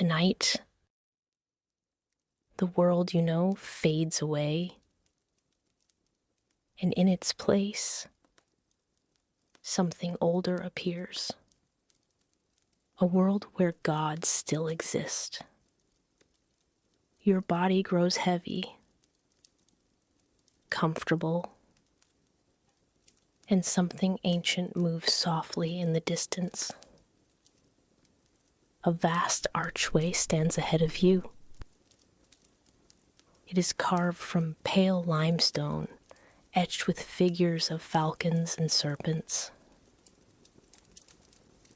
Tonight, the world you know fades away, and in its place, something older appears. A world where gods still exist. Your body grows heavy, comfortable, and something ancient moves softly in the distance. A vast archway stands ahead of you. It is carved from pale limestone, etched with figures of falcons and serpents.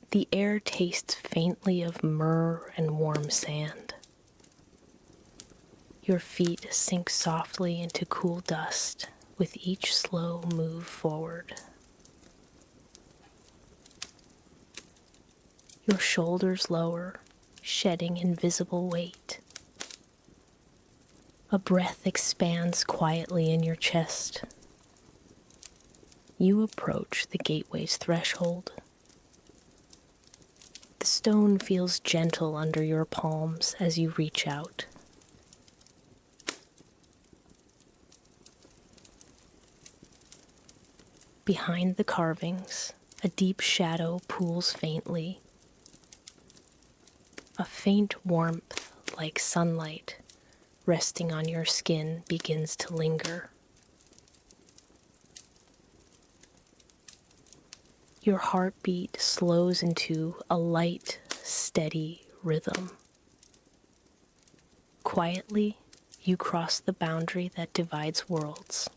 The air tastes faintly of myrrh and warm sand. Your feet sink softly into cool dust with each slow move forward. Your shoulders lower, shedding invisible weight. A breath expands quietly in your chest. You approach the gateway's threshold. The stone feels gentle under your palms as you reach out. Behind the carvings, a deep shadow pools faintly. A faint warmth like sunlight resting on your skin begins to linger. Your heartbeat slows into a light, steady rhythm. Quietly, you cross the boundary that divides worlds.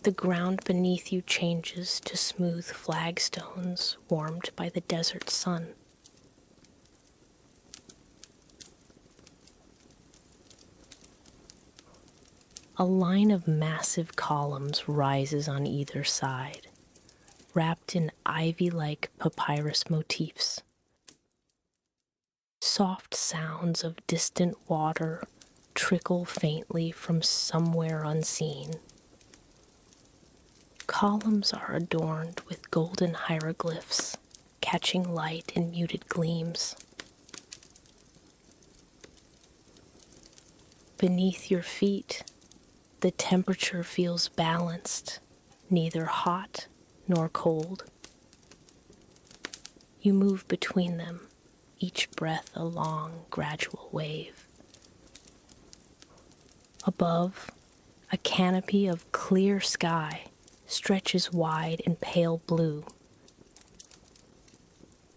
The ground beneath you changes to smooth flagstones warmed by the desert sun. A line of massive columns rises on either side, wrapped in ivy-like papyrus motifs. Soft sounds of distant water trickle faintly from somewhere unseen. Columns are adorned with golden hieroglyphs, catching light in muted gleams. Beneath your feet, the temperature feels balanced, neither hot nor cold. You move between them, each breath a long, gradual wave. Above, a canopy of clear sky stretches wide in pale blue.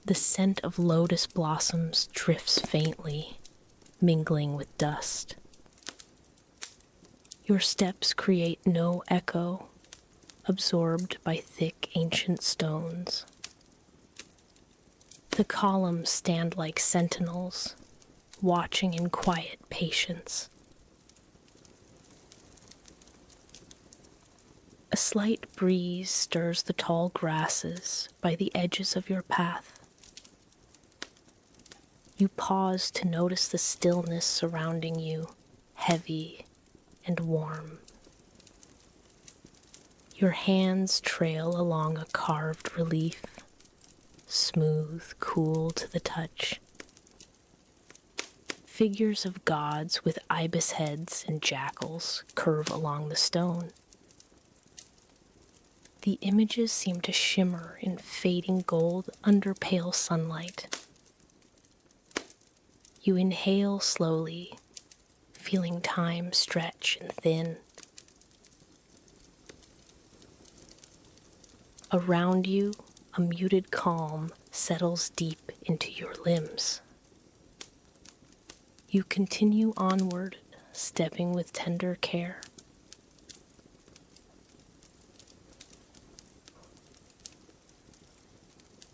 The scent of lotus blossoms drifts faintly, mingling with dust. Your steps create no echo, absorbed by thick ancient stones. The columns stand like sentinels, watching in quiet patience. A slight breeze stirs the tall grasses by the edges of your path. You pause to notice the stillness surrounding you, heavy and warm. Your hands trail along a carved relief, smooth, cool to the touch. Figures of gods with ibis heads and jackals curve along the stone. The images seem to shimmer in fading gold under pale sunlight. You inhale slowly, feeling time stretch and thin. Around you, a muted calm settles deep into your limbs. You continue onward, stepping with tender care.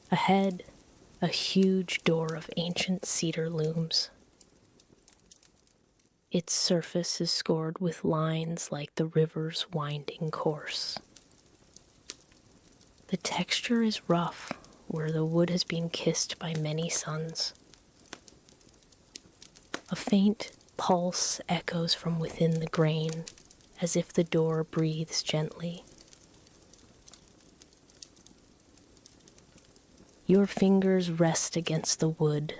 Ahead, a huge door of ancient cedar looms. Its surface is scored with lines like the river's winding course. The texture is rough where the wood has been kissed by many suns. A faint pulse echoes from within the grain, as if the door breathes gently. Your fingers rest against the wood,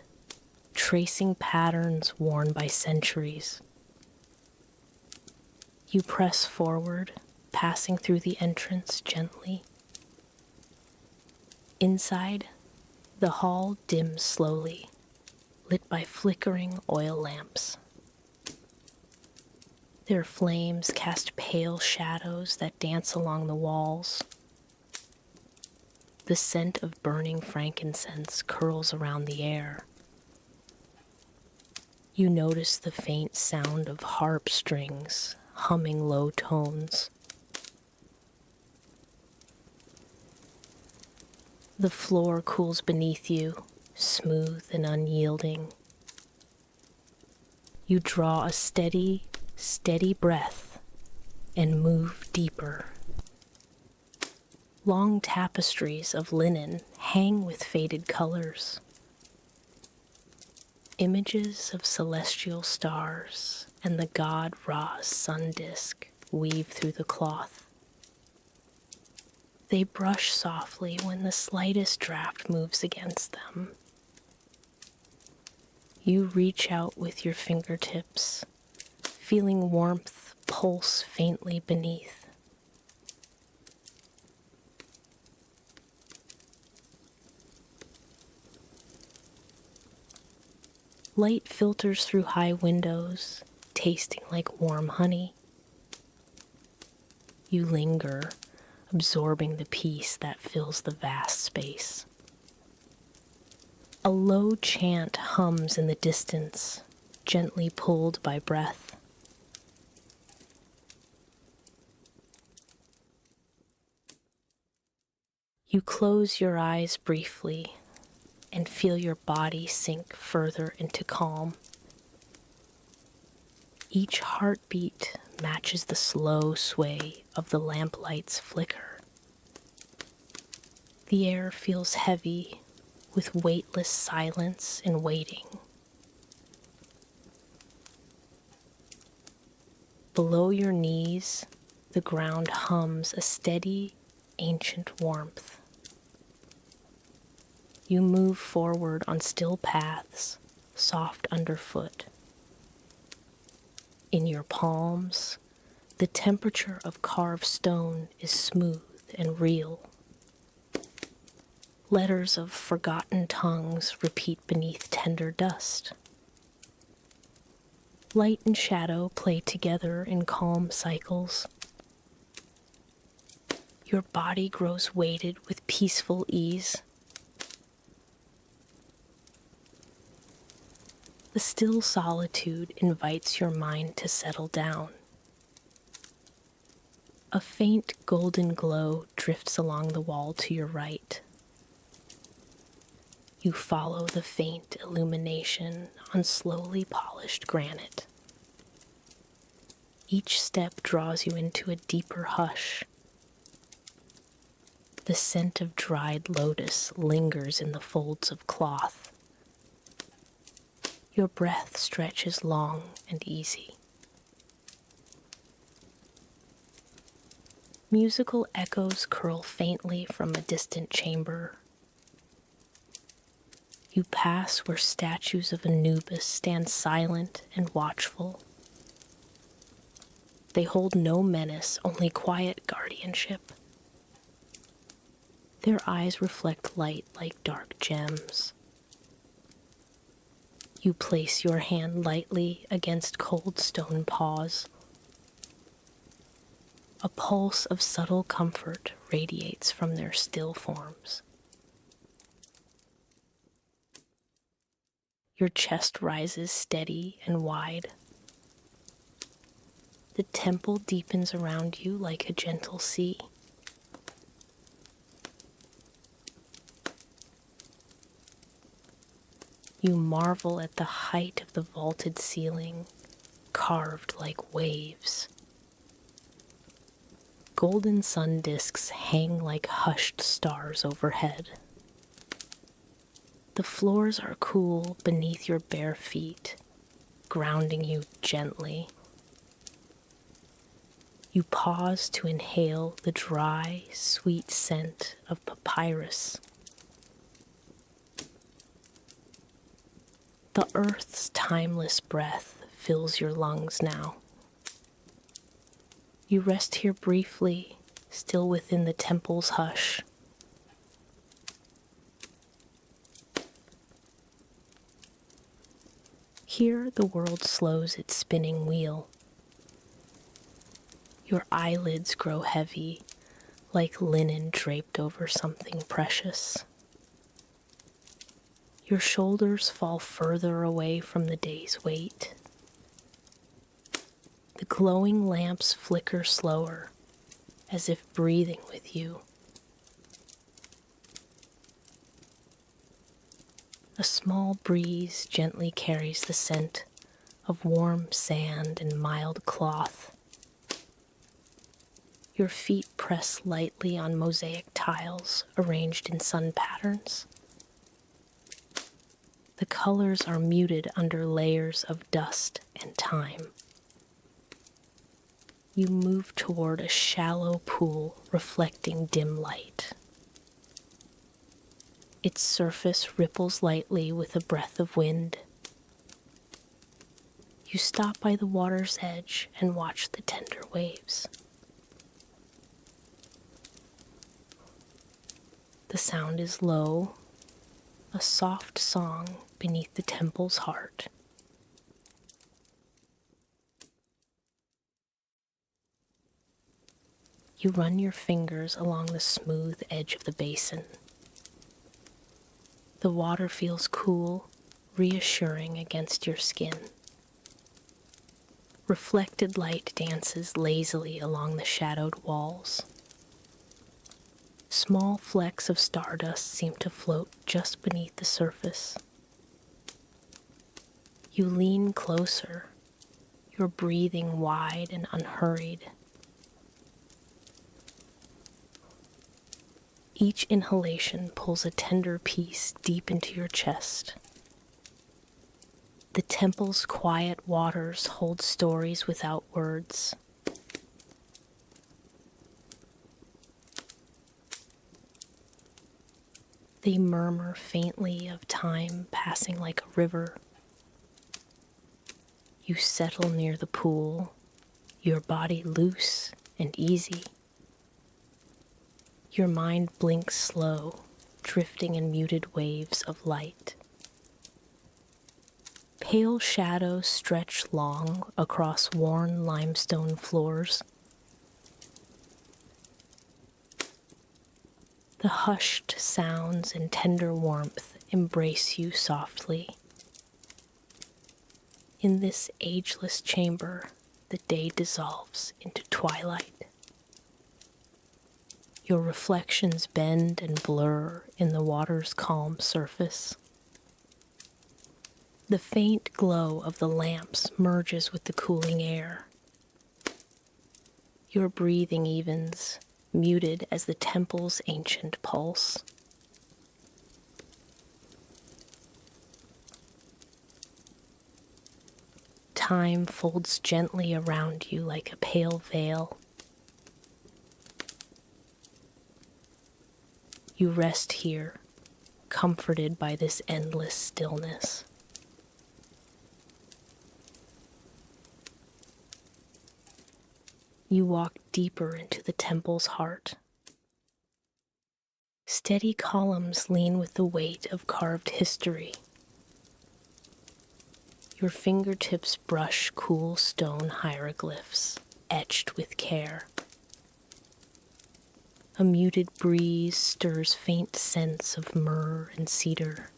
tracing patterns worn by centuries. You press forward, passing through the entrance gently. Inside, the hall dims slowly, lit by flickering oil lamps. Their flames cast pale shadows that dance along the walls. The scent of burning frankincense curls around the air. You notice the faint sound of harp strings humming low tones. The floor cools beneath you, smooth and unyielding. You draw a steady breath and move deeper. Long tapestries of linen hang with faded colors. Images of celestial stars and the god Ra's sun disk weave through the cloth. They brush softly when the slightest draft moves against them. You reach out with your fingertips, feeling warmth pulse faintly beneath. Light filters through high windows, tasting like warm honey. You linger, absorbing the peace that fills the vast space. A low chant hums in the distance, gently pulled by breath. You close your eyes briefly and feel your body sink further into calm. Each heartbeat matches the slow sway of the lamplight's flicker. The air feels heavy with weightless silence and waiting. Below your knees, the ground hums a steady, ancient warmth. You move forward on still paths, soft underfoot. In your palms, the temperature of carved stone is smooth and real. Letters of forgotten tongues repeat beneath tender dust. Light and shadow play together in calm cycles. Your body grows weighted with peaceful ease. The still solitude invites your mind to settle down. A faint golden glow drifts along the wall to your right. You follow the faint illumination on slowly polished granite. Each step draws you into a deeper hush. The scent of dried lotus lingers in the folds of cloth. Your breath stretches long and easy. Musical echoes curl faintly from a distant chamber. You pass where statues of Anubis stand silent and watchful. They hold no menace, only quiet guardianship. Their eyes reflect light like dark gems. You place your hand lightly against cold stone paws. A pulse of subtle comfort radiates from their still forms. Your chest rises steady and wide. The temple deepens around you like a gentle sea. You marvel at the height of the vaulted ceiling, carved like waves. Golden sun disks hang like hushed stars overhead. The floors are cool beneath your bare feet, grounding you gently. You pause to inhale the dry, sweet scent of papyrus. The earth's timeless breath fills your lungs now. You rest here briefly, still within the temple's hush. Here the world slows its spinning wheel. Your eyelids grow heavy, like linen draped over something precious. Your shoulders fall further away from the day's weight. The glowing lamps flicker slower, as if breathing with you. A small breeze gently carries the scent of warm sand and mild cloth. Your feet press lightly on mosaic tiles arranged in sun patterns. The colors are muted under layers of dust and time. You move toward a shallow pool reflecting dim light. Its surface ripples lightly with a breath of wind. You stop by the water's edge and watch the tender waves. The sound is low, a soft song beneath the temple's heart. You run your fingers along the smooth edge of the basin. The water feels cool, reassuring against your skin. Reflected light dances lazily along the shadowed walls. Small flecks of stardust seem to float just beneath the surface. You lean closer, your breathing wide and unhurried. Each inhalation pulls a tender piece deep into your chest. The temple's quiet waters hold stories without words. They murmur faintly of time passing like a river. You settle near the pool, your body loose and easy. Your mind blinks slow, drifting in muted waves of light. Pale shadows stretch long across worn limestone floors. The hushed sounds and tender warmth embrace you softly. In this ageless chamber, the day dissolves into twilight. Your reflections bend and blur in the water's calm surface. The faint glow of the lamps merges with the cooling air. Your breathing evens, muted as the temple's ancient pulse. Time folds gently around you like a pale veil. You rest here, comforted by this endless stillness. You walk deeper into the temple's heart. Steady columns lean with the weight of carved history. Your fingertips brush cool stone hieroglyphs, etched with care. A muted breeze stirs faint scents of myrrh and cedar.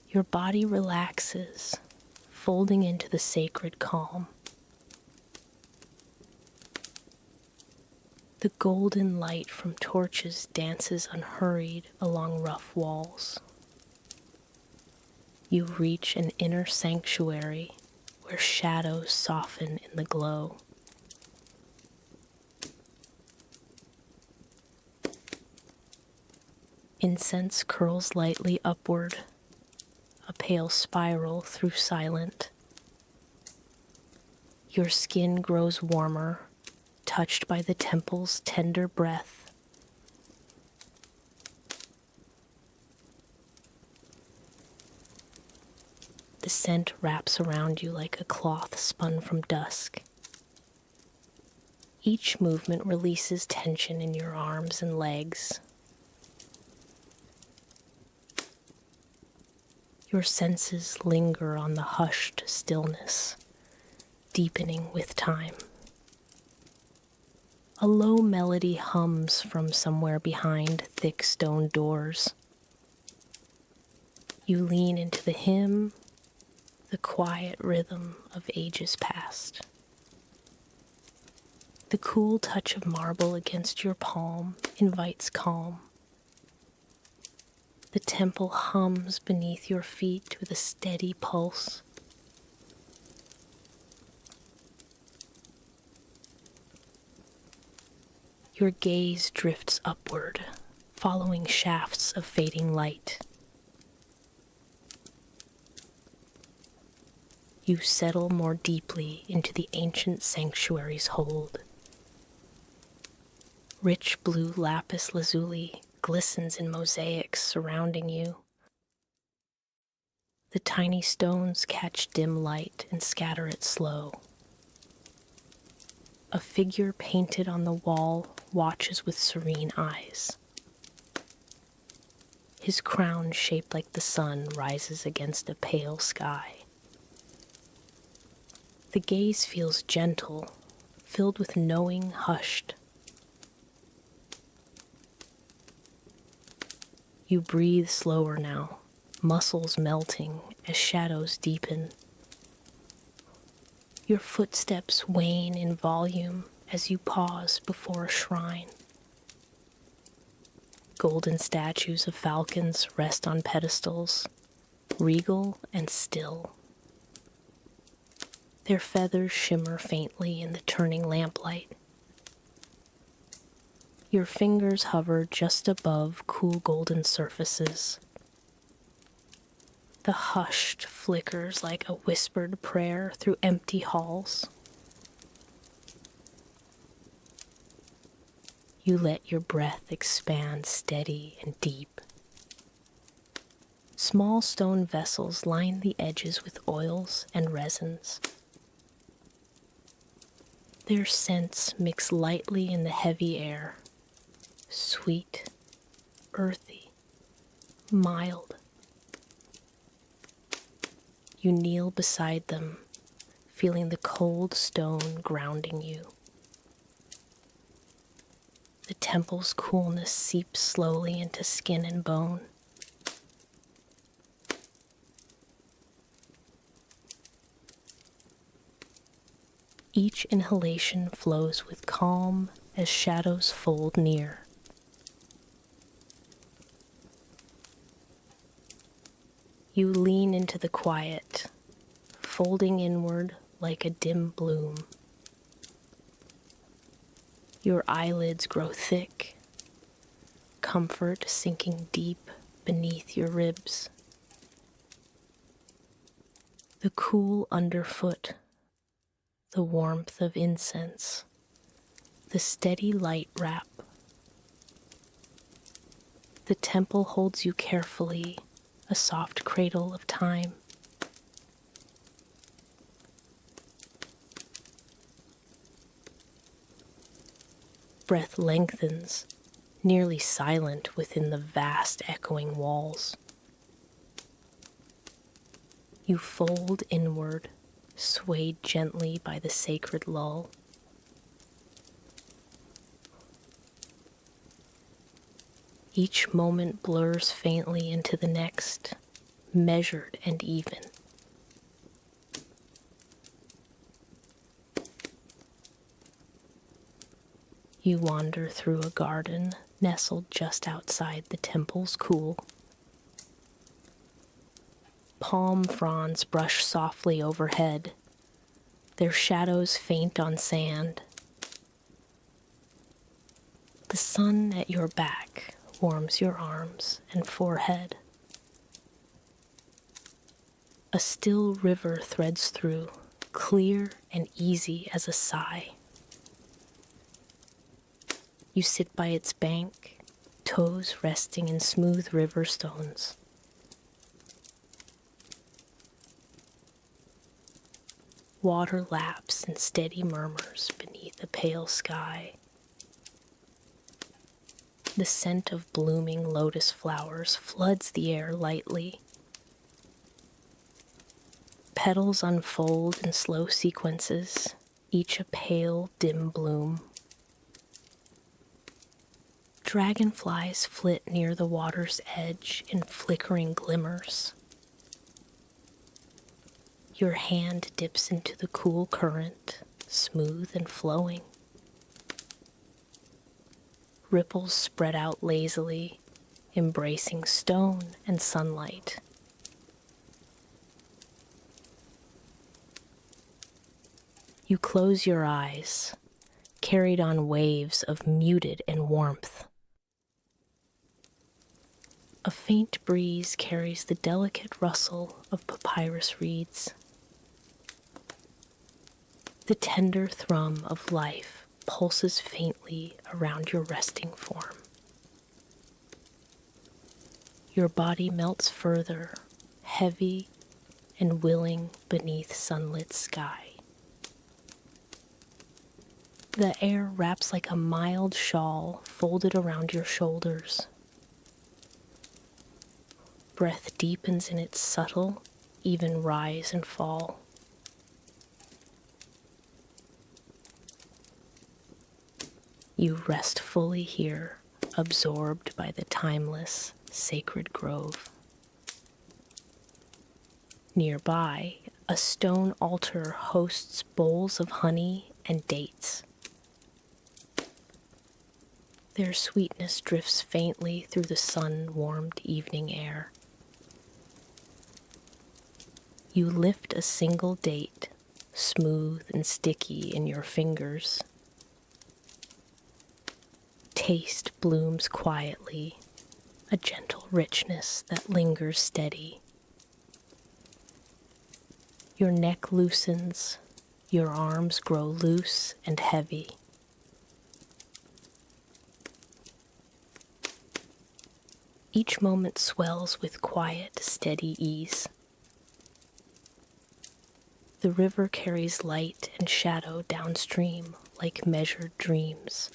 Your body relaxes, folding into the sacred calm. The golden light from torches dances unhurried along rough walls. You reach an inner sanctuary where shadows soften in the glow. Incense curls lightly upward, a pale spiral through silent. Your skin grows warmer, touched by the temple's tender breath. The scent wraps around you like a cloth spun from dusk. Each movement releases tension in your arms and legs. Your senses linger on the hushed stillness, deepening with time. A low melody hums from somewhere behind thick stone doors. You lean into the hymn, the quiet rhythm of ages past. The cool touch of marble against your palm invites calm. The temple hums beneath your feet with a steady pulse. Your gaze drifts upward, following shafts of fading light. You settle more deeply into the ancient sanctuary's hold. Rich blue lapis lazuli glistens in mosaics surrounding you. The tiny stones catch dim light and scatter it slow. A figure painted on the wall watches with serene eyes. His crown, shaped like the sun, rises against a pale sky. The gaze feels gentle, filled with knowing, hushed. You breathe slower now, muscles melting as shadows deepen. Your footsteps wane in volume as you pause before a shrine. Golden statues of falcons rest on pedestals, regal and still. Their feathers shimmer faintly in the turning lamplight. Your fingers hover just above cool golden surfaces. The hushed flickers like a whispered prayer through empty halls. You let your breath expand steady and deep. Small stone vessels line the edges with oils and resins. Their scents mix lightly in the heavy air, sweet, earthy, mild. You kneel beside them, feeling the cold stone grounding you. The temple's coolness seeps slowly into skin and bone. Each inhalation flows with calm as shadows fold near. You lean into the quiet, folding inward like a dim bloom. Your eyelids grow thick, comfort sinking deep beneath your ribs. The cool underfoot, the warmth of incense, the steady light wrap. The temple holds you carefully, a soft cradle of time. Breath lengthens, nearly silent within the vast echoing walls. You fold inward, swayed gently by the sacred lull. Each moment blurs faintly into the next, measured and even. You wander through a garden nestled just outside the temple's cool. Palm fronds brush softly overhead, their shadows faint on sand. The sun at your back warms your arms and forehead. A still river threads through, clear and easy as a sigh. You sit by its bank, toes resting in smooth river stones. Water laps in steady murmurs beneath a pale sky. The scent of blooming lotus flowers floods the air lightly. Petals unfold in slow sequences, each a pale, dim bloom. Dragonflies flit near the water's edge in flickering glimmers. Your hand dips into the cool current, smooth and flowing. Ripples spread out lazily, embracing stone and sunlight. You close your eyes, carried on waves of muted and warmth. A faint breeze carries the delicate rustle of papyrus reeds. The tender thrum of life pulses faintly around your resting form. Your body melts further, heavy and willing beneath sunlit sky. The air wraps like a mild shawl folded around your shoulders. Breath deepens in its subtle, even rise and fall. You rest fully here, absorbed by the timeless, sacred grove. Nearby, a stone altar hosts bowls of honey and dates. Their sweetness drifts faintly through the sun-warmed evening air. You lift a single date, smooth and sticky in your fingers. Taste blooms quietly, a gentle richness that lingers steady. Your neck loosens, your arms grow loose and heavy. Each moment swells with quiet, steady ease. The river carries light and shadow downstream like measured dreams.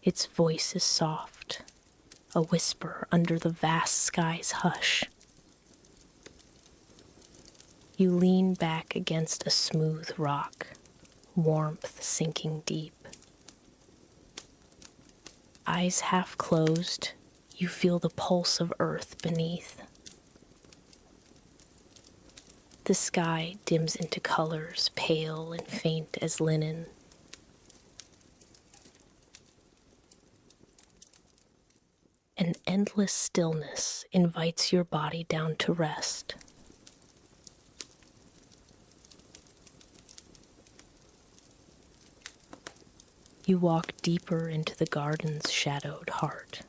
Its voice is soft, a whisper under the vast sky's hush. You lean back against a smooth rock, warmth sinking deep. Eyes half closed, you feel the pulse of earth beneath. The sky dims into colors pale and faint as linen. An endless stillness invites your body down to rest. You walk deeper into the garden's shadowed heart.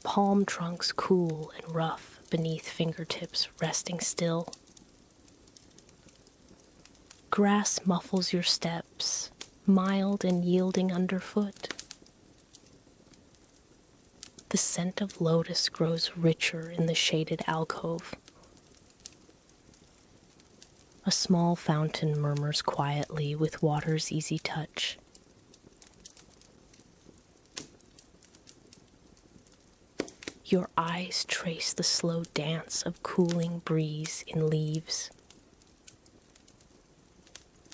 Palm trunks cool and rough beneath fingertips resting still. Grass muffles your steps, mild and yielding underfoot. The scent of lotus grows richer in the shaded alcove. A small fountain murmurs quietly with water's easy touch. Your eyes trace the slow dance of cooling breeze in leaves.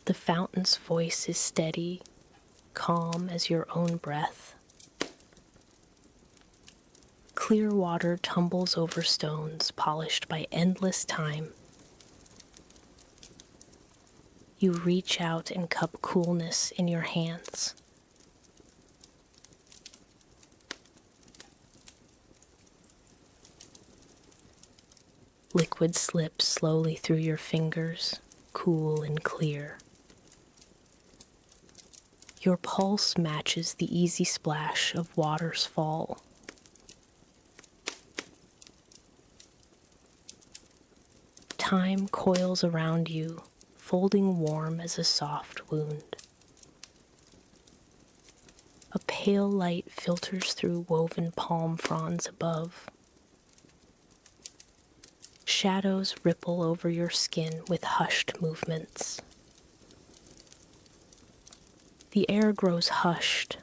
The fountain's voice is steady, calm as your own breath. Clear water tumbles over stones polished by endless time. You reach out and cup coolness in your hands. Liquid slips slowly through your fingers, cool and clear. Your pulse matches the easy splash of water's fall. Time coils around you, folding warm as a soft wound. A pale light filters through woven palm fronds above. shadows ripple over your skin with hushed movements. The air grows hushed,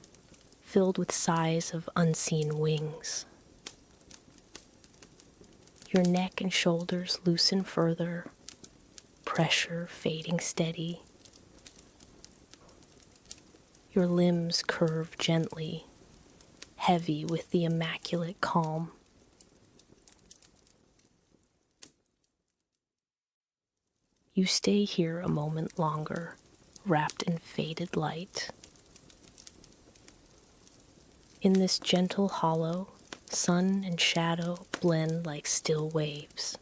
filled with sighs of unseen wings. Your neck and shoulders loosen further, pressure fading steady. Your limbs curve gently, heavy with the immaculate calm. You stay here a moment longer, wrapped in faded light. In this gentle hollow, sun and shadow blend like still waves.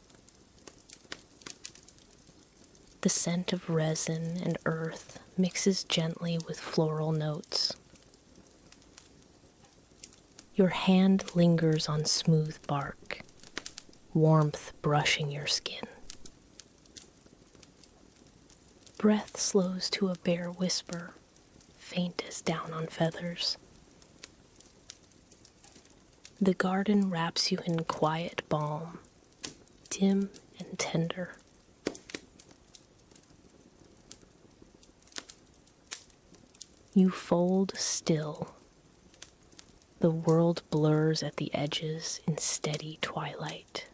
The scent of resin and earth mixes gently with floral notes. Your hand lingers on smooth bark, warmth brushing your skin. Breath slows to a bare whisper, faint as down on feathers. The garden wraps you in quiet balm, dim and tender. You fold still. The world blurs at the edges in steady twilight.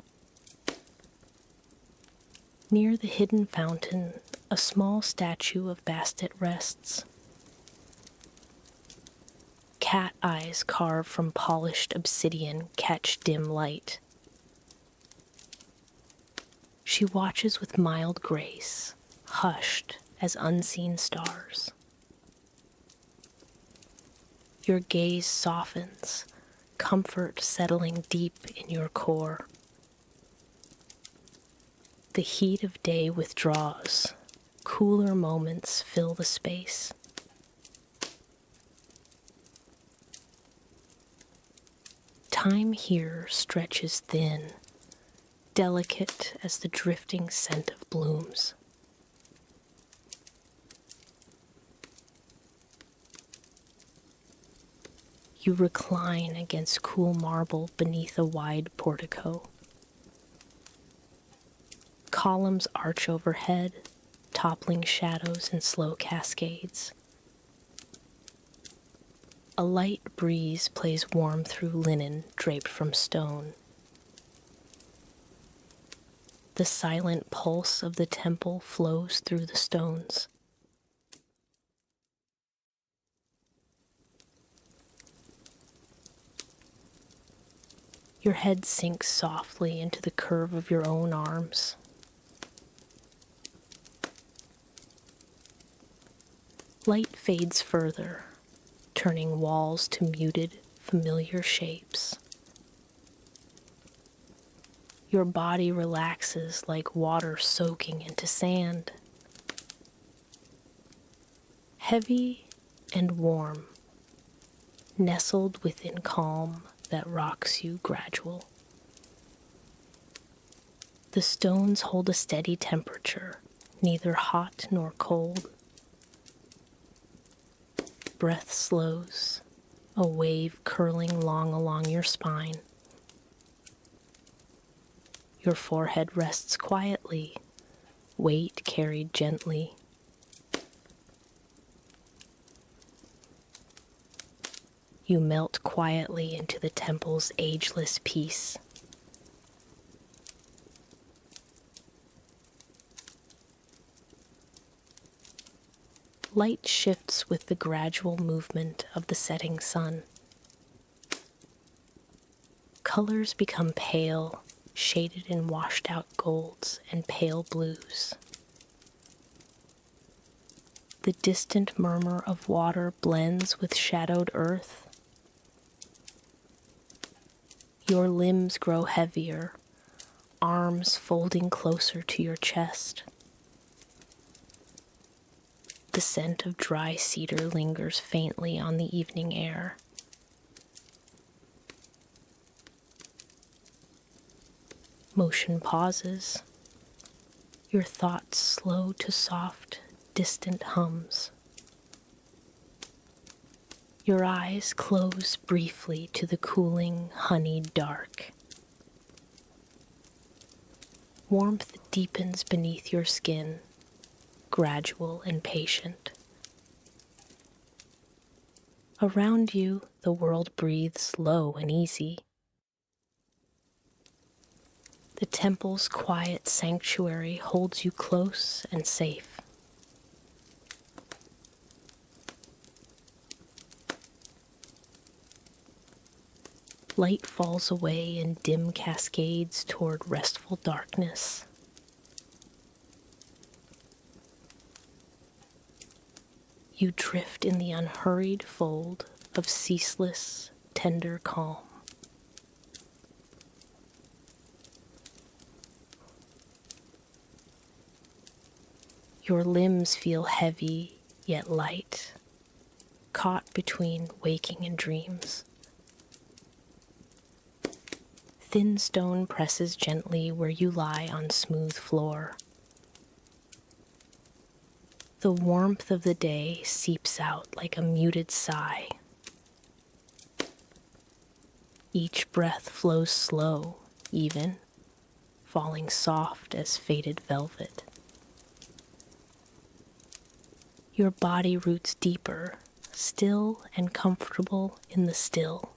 Near the hidden fountain, a small statue of Bastet rests. Cat eyes carved from polished obsidian catch dim light. She watches with mild grace, hushed as unseen stars. Your gaze softens, comfort settling deep in your core. The heat of day withdraws, cooler moments fill the space. Time here stretches thin, delicate as the drifting scent of blooms. You recline against cool marble beneath a wide portico. Columns arch overhead, toppling shadows in slow cascades. A light breeze plays warm through linen draped from stone. The silent pulse of the temple flows through the stones. Your head sinks softly into the curve of your own arms. Light fades further, turning walls to muted, familiar shapes. Your body relaxes like water soaking into sand. Heavy and warm, nestled within calm that rocks you gradual. The stones hold a steady temperature, neither hot nor cold. Breath slows, a wave curling long along your spine. Your forehead rests quietly, weight carried gently. You melt quietly into the temple's ageless peace. Light shifts with the gradual movement of the setting sun. Colors become pale, shaded in washed-out golds and pale blues. The distant murmur of water blends with shadowed earth. Your limbs grow heavier, arms folding closer to your chest. The scent of dry cedar lingers faintly on the evening air. Motion pauses, your thoughts slow to soft, distant hums. Your eyes close briefly to the cooling, honeyed dark. Warmth deepens beneath your skin, gradual and patient. Around you, the world breathes slow and easy. The temple's quiet sanctuary holds you close and safe. Light falls away in dim cascades toward restful darkness. You drift in the unhurried fold of ceaseless, tender calm. Your limbs feel heavy yet light, caught between waking and dreams. Thin stone presses gently where you lie on smooth floor. The warmth of the day seeps out like a muted sigh. Each breath flows slow, even, falling soft as faded velvet. Your body roots deeper, still and comfortable in the still.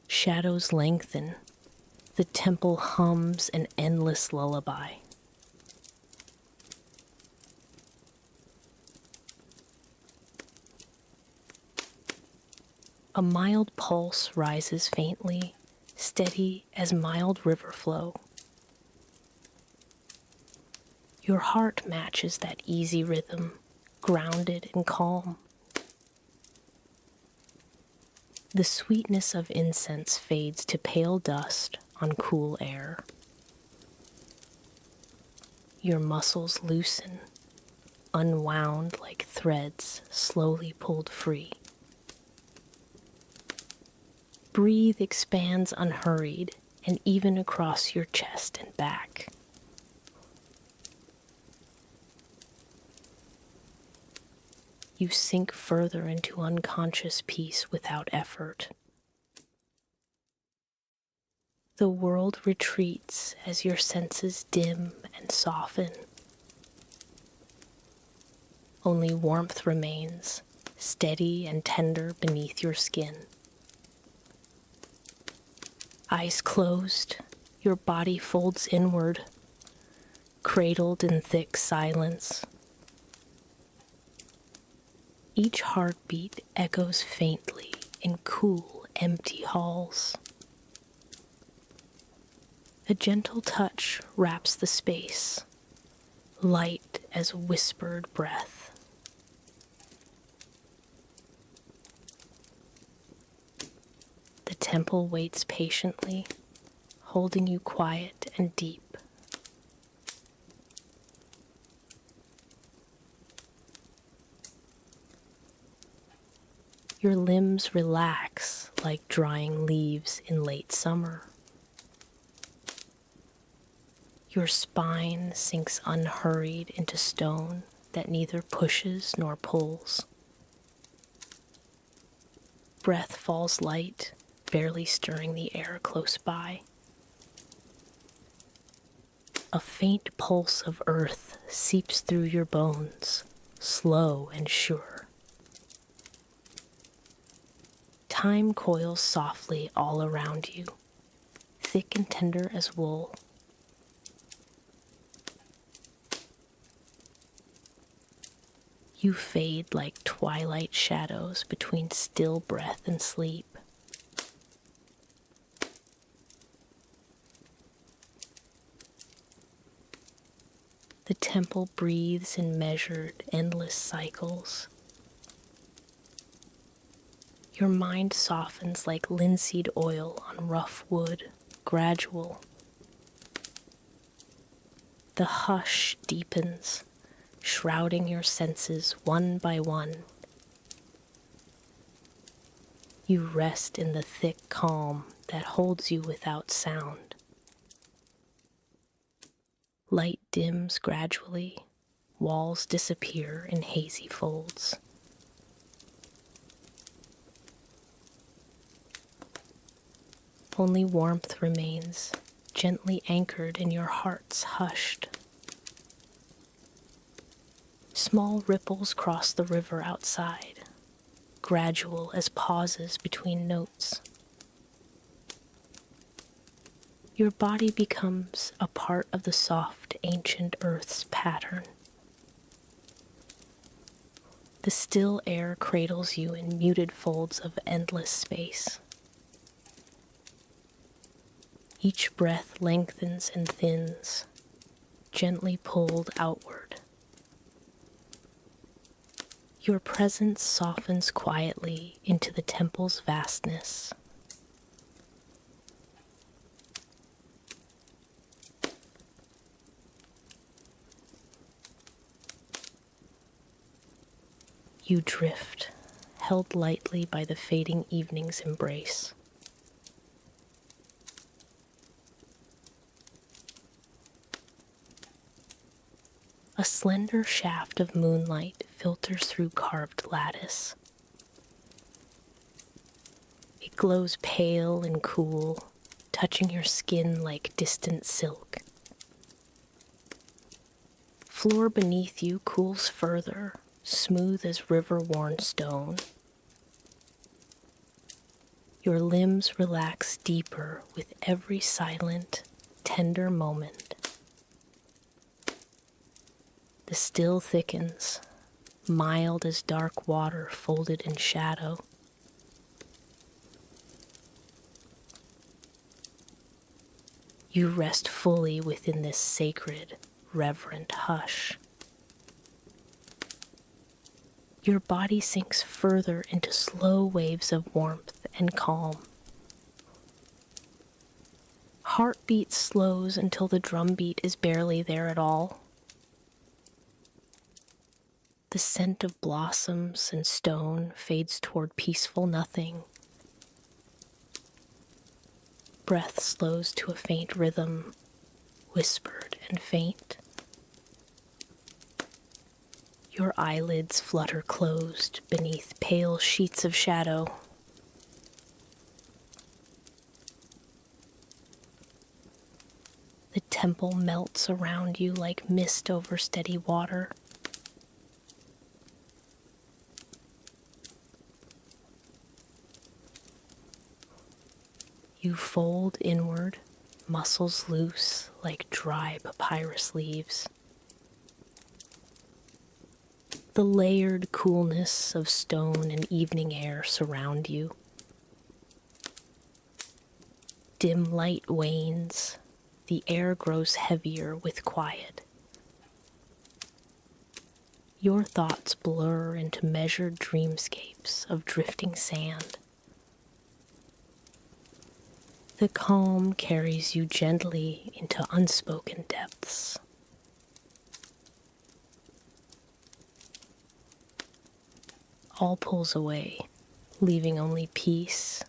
Shadows lengthen. The temple hums an endless lullaby. A mild pulse rises faintly, steady as mild river flow. Your heart matches that easy rhythm, grounded and calm. The sweetness of incense fades to pale dust on cool air. Your muscles loosen, unwound like threads slowly pulled free. Breathe expands unhurried and even across your chest and back. You sink further into unconscious peace without effort. The world retreats as your senses dim and soften. Only warmth remains, steady and tender beneath your skin. Eyes closed, your body folds inward, cradled in thick silence. Each heartbeat echoes faintly in cool, empty halls. A gentle touch wraps the space, light as whispered breath. The temple waits patiently, holding you quiet and deep. Your limbs relax like drying leaves in late summer. Your spine sinks unhurried into stone that neither pushes nor pulls. Breath falls light, barely stirring the air close by. A faint pulse of earth seeps through your bones, slow and sure. Time coils softly all around you, thick and tender as wool. You fade like twilight shadows between still breath and sleep. The temple breathes in measured, endless cycles. Your mind softens like linseed oil on rough wood, gradual. The hush deepens, shrouding your senses one by one. You rest in the thick calm that holds you without sound. Light dims gradually, walls disappear in hazy folds. only warmth remains, gently anchored in your heart's hushed. Small ripples cross the river outside, gradual as pauses between notes. Your body becomes a part of the soft, ancient earth's pattern. The still air cradles you in muted folds of endless space. Each breath lengthens and thins, gently pulled outward. Your presence softens quietly into the temple's vastness. You drift, held lightly by the fading evening's embrace. A slender shaft of moonlight filters through carved lattice. It glows pale and cool, touching your skin like distant silk. Floor beneath you cools further, smooth as river-worn stone. Your limbs relax deeper with every silent, tender moment. The still thickens, mild as dark water folded in shadow. You rest fully within this sacred, reverent hush. Your body sinks further into slow waves of warmth and calm. Heartbeat slows until the drumbeat is barely there at all. The scent of blossoms and stone fades toward peaceful nothing. Breath slows to a faint rhythm, whispered and faint. Your eyelids flutter closed beneath pale sheets of shadow. The temple melts around you like mist over steady water. You fold inward, muscles loose like dry papyrus leaves. The layered coolness of stone and evening air surround you. Dim light wanes, the air grows heavier with quiet. Your thoughts blur into measured dreamscapes of drifting sand. The calm carries you gently into unspoken depths. All pulls away, leaving only peace,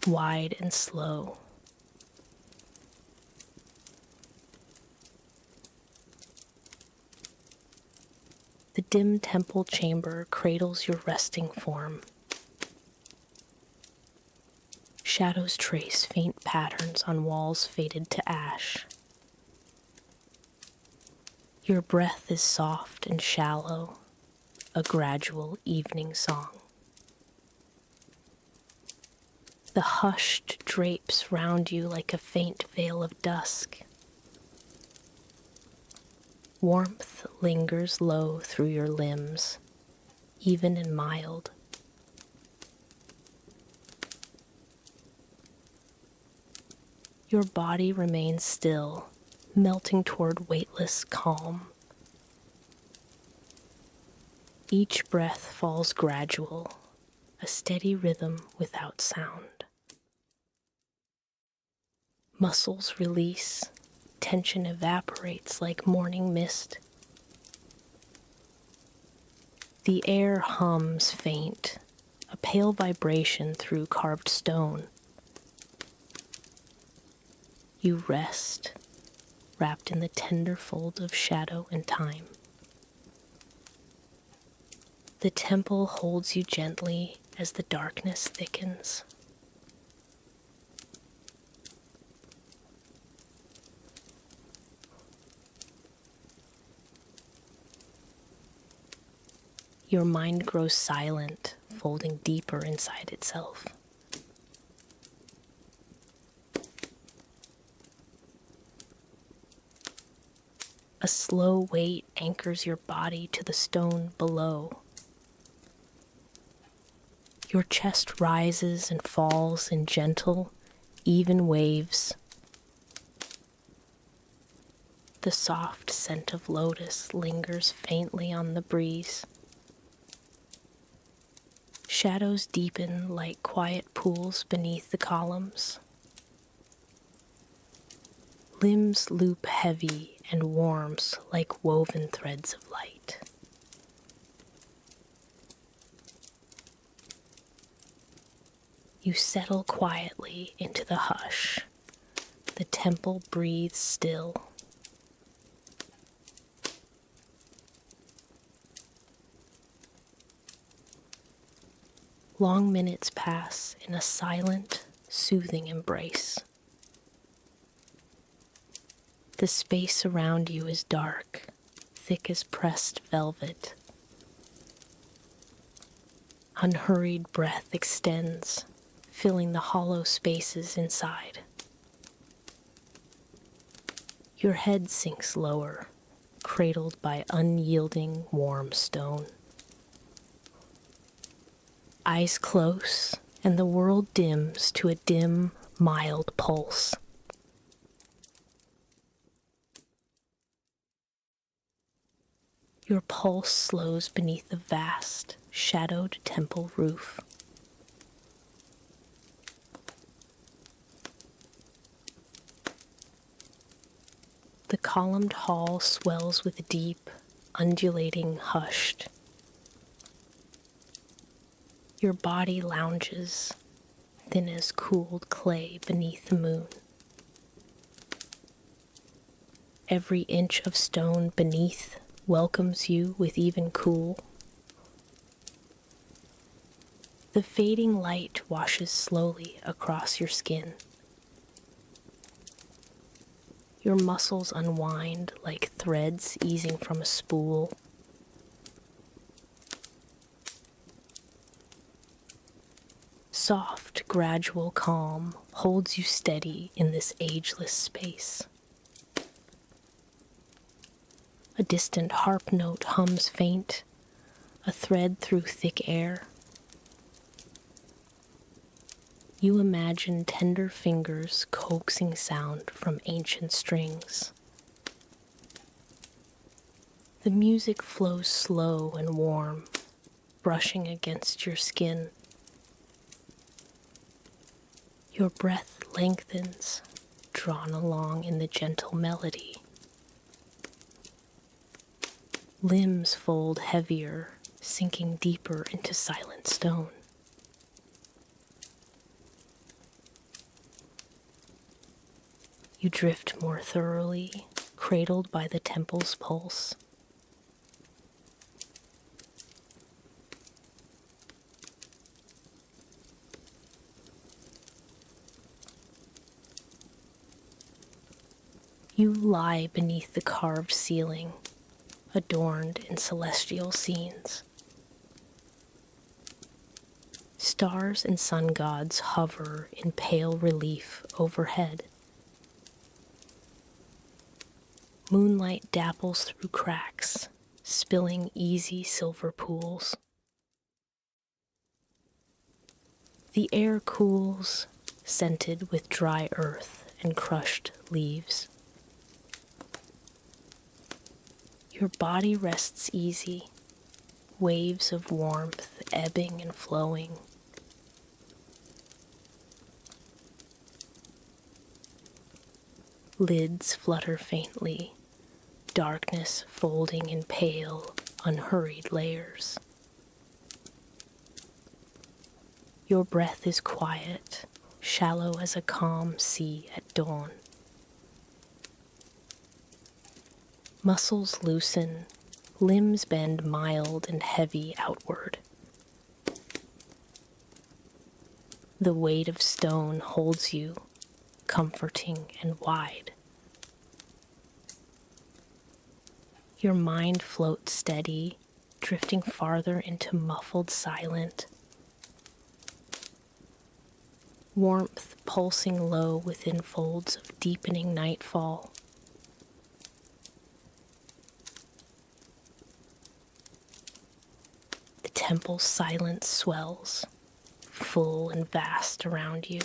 wide and slow. The dim temple chamber cradles your resting form. Shadows trace faint patterns on walls faded to ash. Your breath is soft and shallow, a gradual evening song. The hushed drapes round you like a faint veil of dusk. Warmth lingers low through your limbs, even and mild. Your body remains still, melting toward weightless calm. Each breath falls gradual, a steady rhythm without sound. Muscles release, tension evaporates like morning mist. The air hums faint, a pale vibration through carved stone. You rest, wrapped in the tender folds of shadow and time. The temple holds you gently as the darkness thickens. Your mind grows silent, folding deeper inside itself. A slow weight anchors your body to the stone below. Your chest rises and falls in gentle, even waves. The soft scent of lotus lingers faintly on the breeze. Shadows deepen like quiet pools beneath the columns. Limbs loop heavy and warms like woven threads of light. You settle quietly into the hush. The temple breathes still. Long minutes pass in a silent, soothing embrace. The space around you is dark, thick as pressed velvet. Unhurried breath extends, filling the hollow spaces inside. Your head sinks lower, cradled by unyielding, warm stone. Eyes close, and the world dims to a dim, mild pulse. Your pulse slows beneath the vast, shadowed temple roof. The columned hall swells with deep, undulating, hushed. Your body lounges, thin as cooled clay beneath the moon. Every inch of stone beneath welcomes you with even cool. The fading light washes slowly across your skin. Your muscles unwind like threads easing from a spool. Soft, gradual calm holds you steady in this ageless space. A distant harp note hums faint, a thread through thick air. You imagine tender fingers coaxing sound from ancient strings. The music flows slow and warm, brushing against your skin. Your breath lengthens, drawn along in the gentle melody. Limbs fold heavier, sinking deeper into silent stone. You drift more thoroughly, cradled by the temple's pulse. You lie beneath the carved ceiling, adorned in celestial scenes. Stars and sun gods hover in pale relief overhead. Moonlight dapples through cracks, spilling easy silver pools. The air cools, scented with dry earth and crushed leaves. Your body rests easy, waves of warmth ebbing and flowing. Lids flutter faintly, darkness folding in pale, unhurried layers. Your breath is quiet, shallow as a calm sea at dawn. Muscles loosen, limbs bend mild and heavy outward. The weight of stone holds you, comforting and wide. Your mind floats steady, drifting farther into muffled silent. Warmth pulsing low within folds of deepening nightfall. The temple's silence swells, full and vast around you.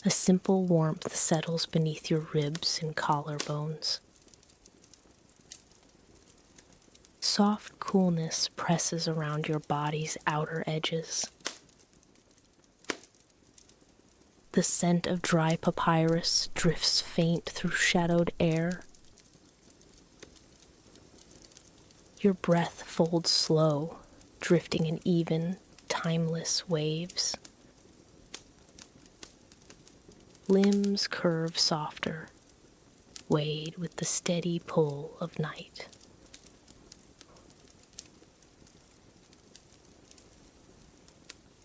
A simple warmth settles beneath your ribs and collarbones. Soft coolness presses around your body's outer edges. The scent of dry papyrus drifts faint through shadowed air. Your breath folds slow, drifting in even, timeless waves. Limbs curve softer, weighed with the steady pull of night.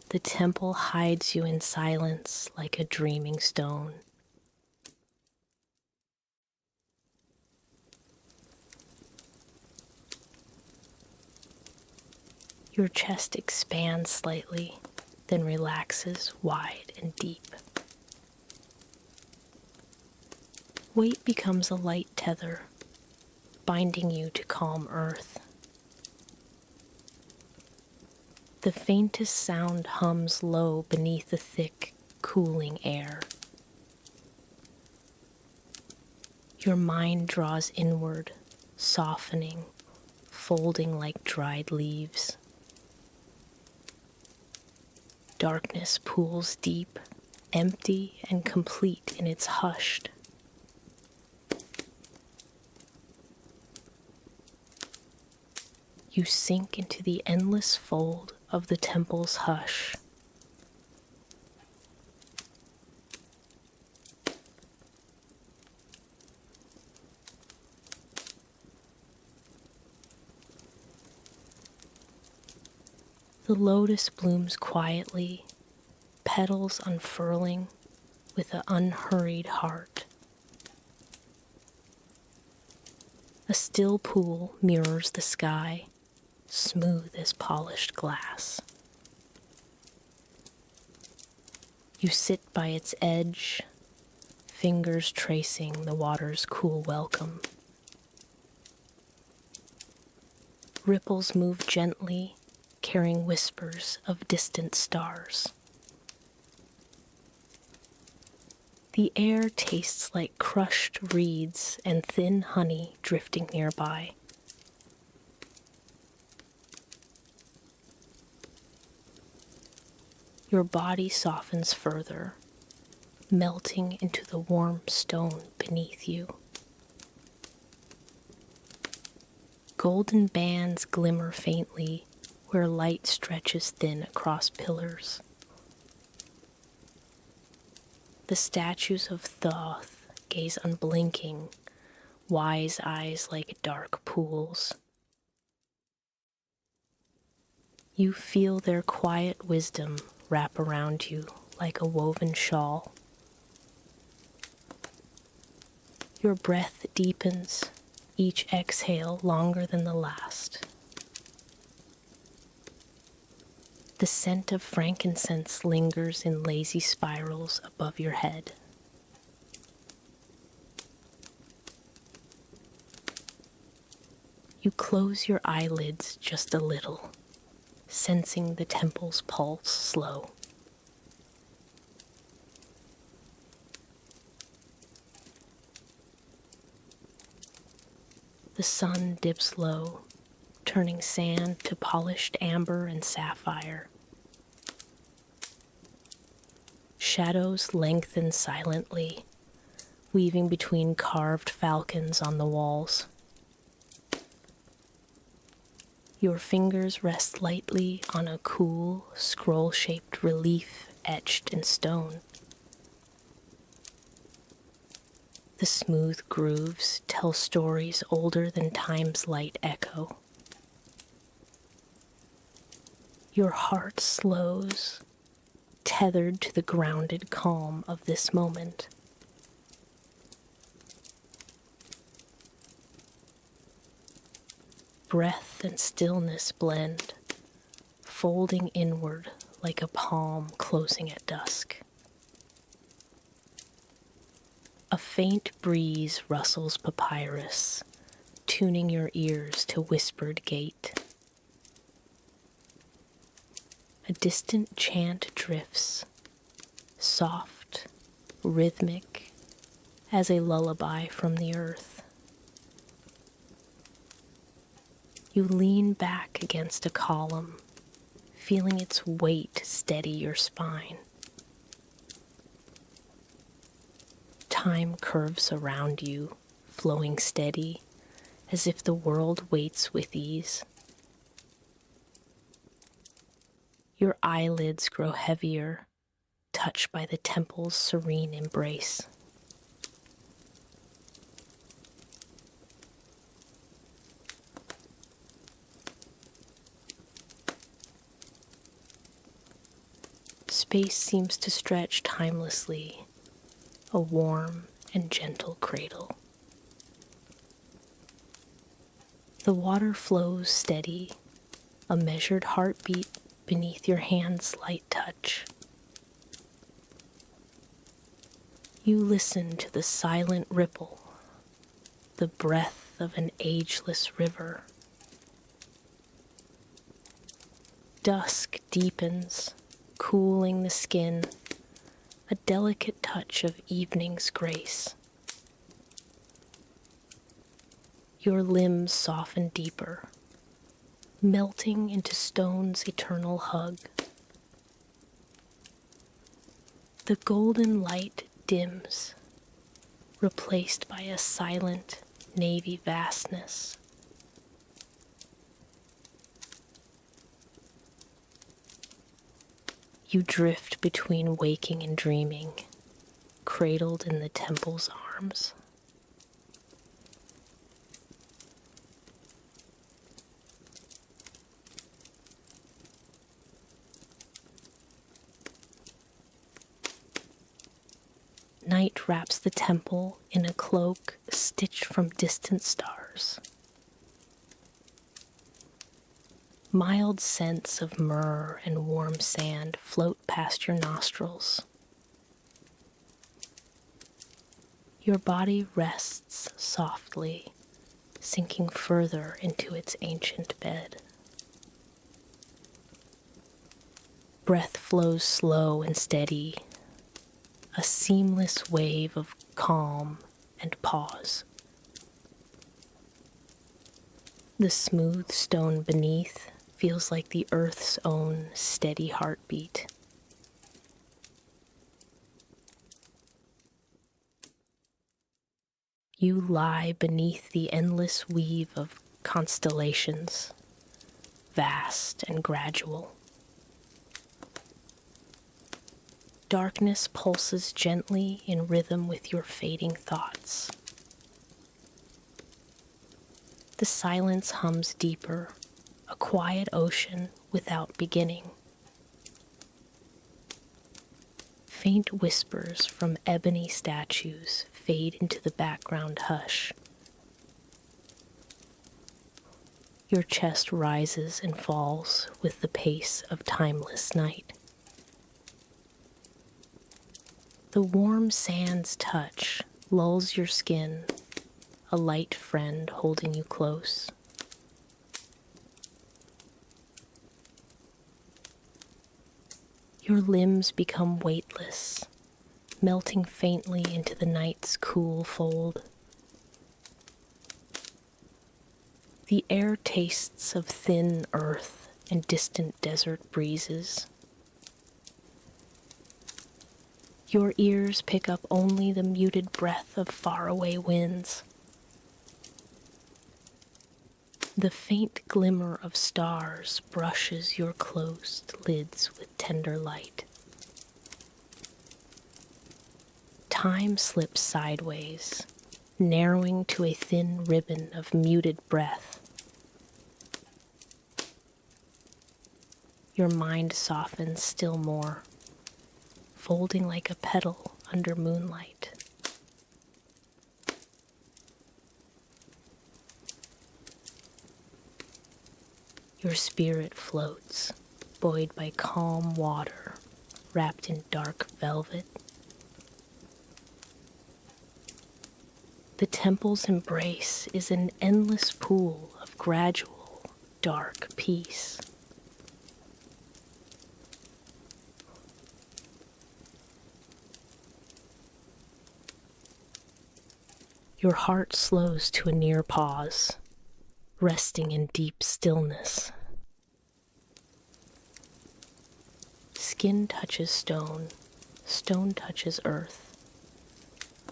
The temple hides you in silence like a dreaming stone. Your chest expands slightly, then relaxes wide and deep. Weight becomes a light tether, binding you to calm earth. The faintest sound hums low beneath the thick, cooling air. Your mind draws inward, softening, folding like dried leaves. Darkness pools deep, empty and complete in its hushed. You sink into the endless fold of the temple's hush. The lotus blooms quietly, petals unfurling with an unhurried heart. A still pool mirrors the sky, smooth as polished glass. You sit by its edge, fingers tracing the water's cool welcome. Ripples move gently, carrying whispers of distant stars. The air tastes like crushed reeds and thin honey drifting nearby. Your body softens further, melting into the warm stone beneath you. Golden bands glimmer faintly where light stretches thin across pillars. The statues of Thoth gaze unblinking, wise eyes like dark pools. You feel their quiet wisdom wrap around you like a woven shawl. Your breath deepens, each exhale longer than the last. The scent of frankincense lingers in lazy spirals above your head. You close your eyelids just a little, sensing the temple's pulse slow. The sun dips low, turning sand to polished amber and sapphire. Shadows lengthen silently, weaving between carved falcons on the walls. Your fingers rest lightly on a cool, scroll-shaped relief etched in stone. The smooth grooves tell stories older than time's light echo. Your heart slows, tethered to the grounded calm of this moment. Breath and stillness blend, folding inward like a palm closing at dusk. A faint breeze rustles papyrus, tuning your ears to whispered gait. A distant chant drifts, soft, rhythmic, as a lullaby from the earth. You lean back against a column, feeling its weight steady your spine. Time curves around you, flowing steady, as if the world waits with ease. Your eyelids grow heavier, touched by the temple's serene embrace. Space seems to stretch timelessly, a warm and gentle cradle. The water flows steady, a measured heartbeat beneath your hand's light touch. You listen to the silent ripple, the breath of an ageless river. Dusk deepens, cooling the skin, a delicate touch of evening's grace. Your limbs soften deeper, melting into stone's eternal hug. The golden light dims, replaced by a silent navy vastness. You drift between waking and dreaming, cradled in the temple's arms. Night wraps the temple in a cloak stitched from distant stars. Mild scents of myrrh and warm sand float past your nostrils. Your body rests softly, sinking further into its ancient bed. Breath flows slow and steady, a seamless wave of calm and pause. The smooth stone beneath feels like the earth's own steady heartbeat. You lie beneath the endless weave of constellations, vast and gradual. Darkness pulses gently in rhythm with your fading thoughts. The silence hums deeper, a quiet ocean without beginning. Faint whispers from ebony statues fade into the background hush. Your chest rises and falls with the pace of timeless night. The warm sand's touch lulls your skin, a light friend holding you close. Your limbs become weightless, melting faintly into the night's cool fold. The air tastes of thin earth and distant desert breezes. Your ears pick up only the muted breath of faraway winds. The faint glimmer of stars brushes your closed lids with tender light. Time slips sideways, narrowing to a thin ribbon of muted breath. Your mind softens still more, folding like a petal under moonlight. Your spirit floats, buoyed by calm water, wrapped in dark velvet. The temple's embrace is an endless pool of gradual, dark peace. Your heart slows to a near pause, resting in deep stillness. Skin touches stone, stone touches earth.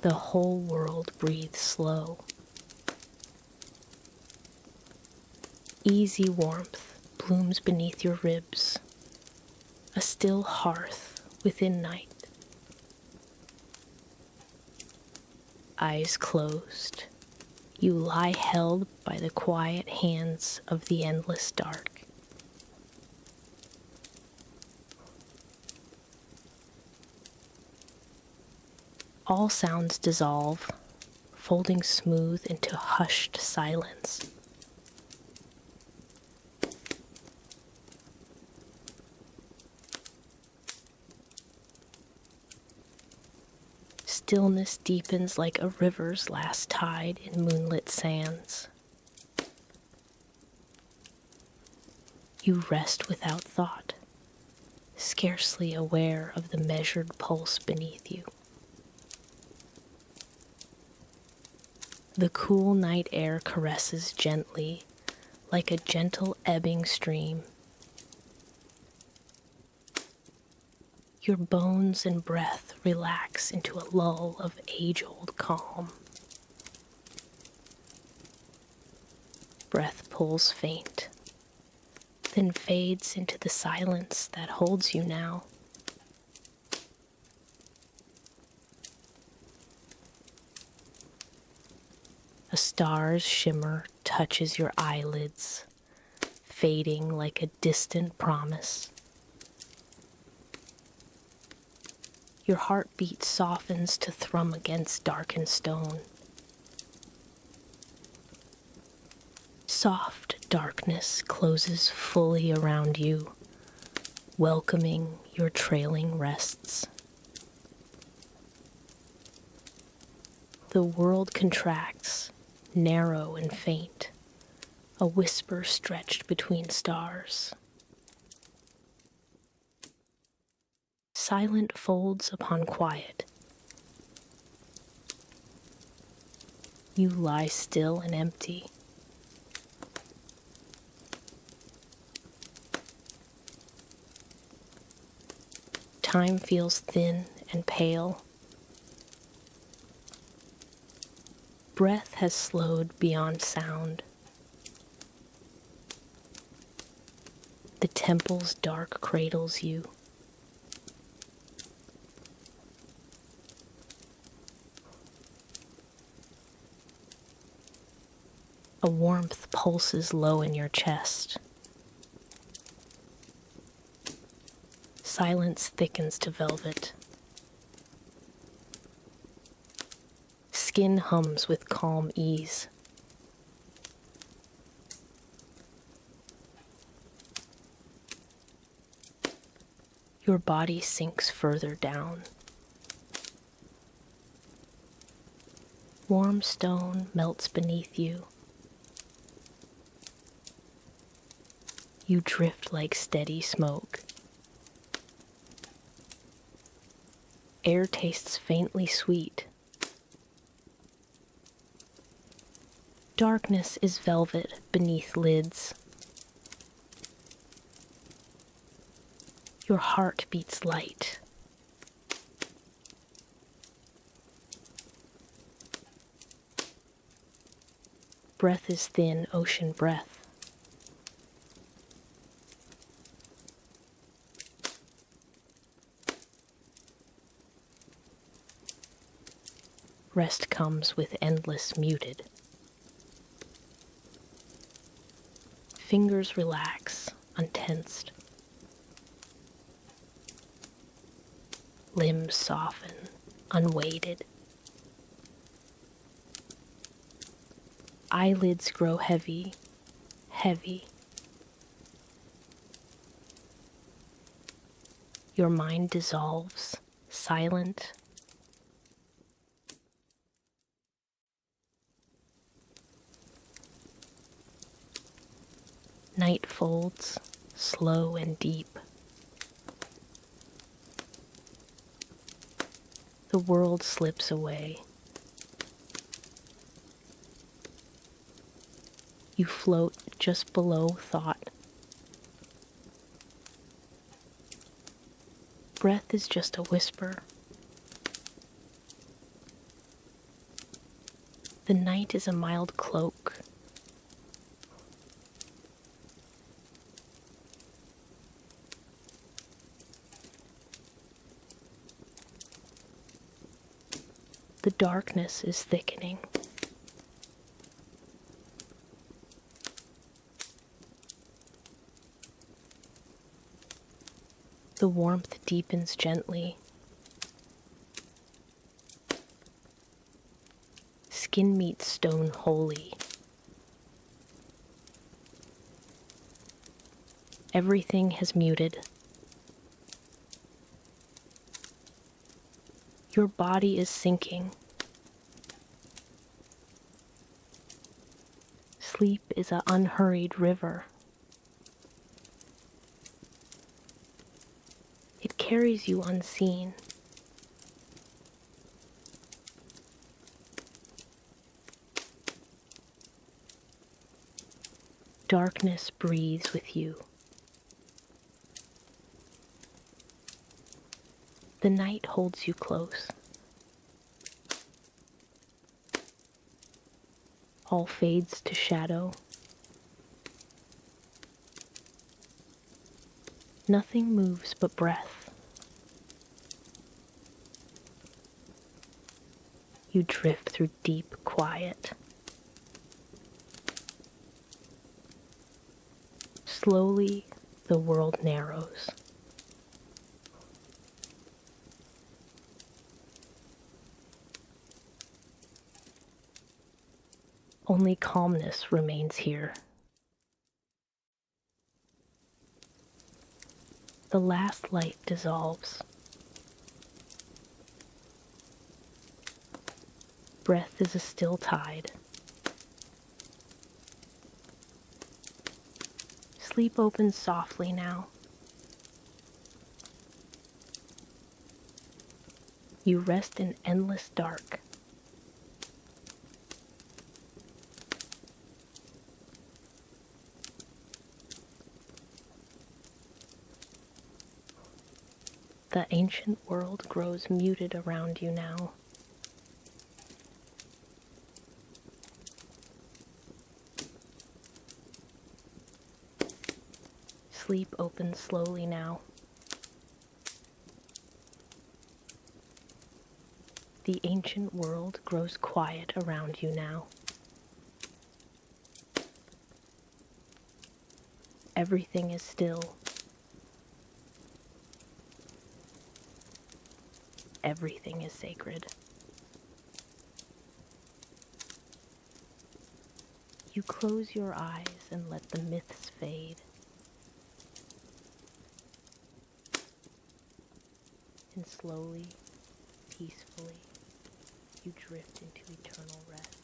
The whole world breathes slow. Easy warmth blooms beneath your ribs, a still hearth within night. Eyes closed, you lie held by the quiet hands of the endless dark. All sounds dissolve, folding smooth into hushed silence. Stillness deepens like a river's last tide in moonlit sands. You rest without thought, scarcely aware of the measured pulse beneath you. The cool night air caresses gently, like a gentle ebbing stream. Your bones and breath relax into a lull of age-old calm. Breath pulls faint, then fades into the silence that holds you now. A star's shimmer touches your eyelids, fading like a distant promise. Your heartbeat softens to thrum against darkened stone. Soft darkness closes fully around you, welcoming your trailing rests. The world contracts, narrow and faint, a whisper stretched between stars. Silent folds upon quiet. You lie still and empty. Time feels thin and pale. Breath has slowed beyond sound. The temple's dark cradles you. A warmth pulses low in your chest. Silence thickens to velvet. Skin hums with calm ease. Your body sinks further down. Warm stone melts beneath you. You drift like steady smoke. Air tastes faintly sweet. Darkness is velvet beneath lids. Your heart beats light. Breath is thin ocean breath. Rest comes with endless muted. Fingers relax, untensed. Limbs soften, unweighted. Eyelids grow heavy, heavy. Your mind dissolves, silent. Night folds, slow and deep. The world slips away. You float just below thought. Breath is just a whisper. The night is a mild cloak. The darkness is thickening. The warmth deepens gently. Skin meets stone wholly. Everything has muted. Your body is sinking. Sleep is an unhurried river. It carries you unseen. Darkness breathes with you. The night holds you close. All fades to shadow. Nothing moves but breath. You drift through deep quiet. Slowly, the world narrows. Only calmness remains here. The last light dissolves. Breath is a still tide. Sleep opens softly now. You rest in endless dark. The ancient world grows muted around you now. Sleep opens slowly now. The ancient world grows quiet around you now. Everything is still. Everything is sacred. You close your eyes and let the myths fade. And slowly, peacefully, you drift into eternal rest.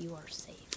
You are safe.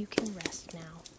You can rest now.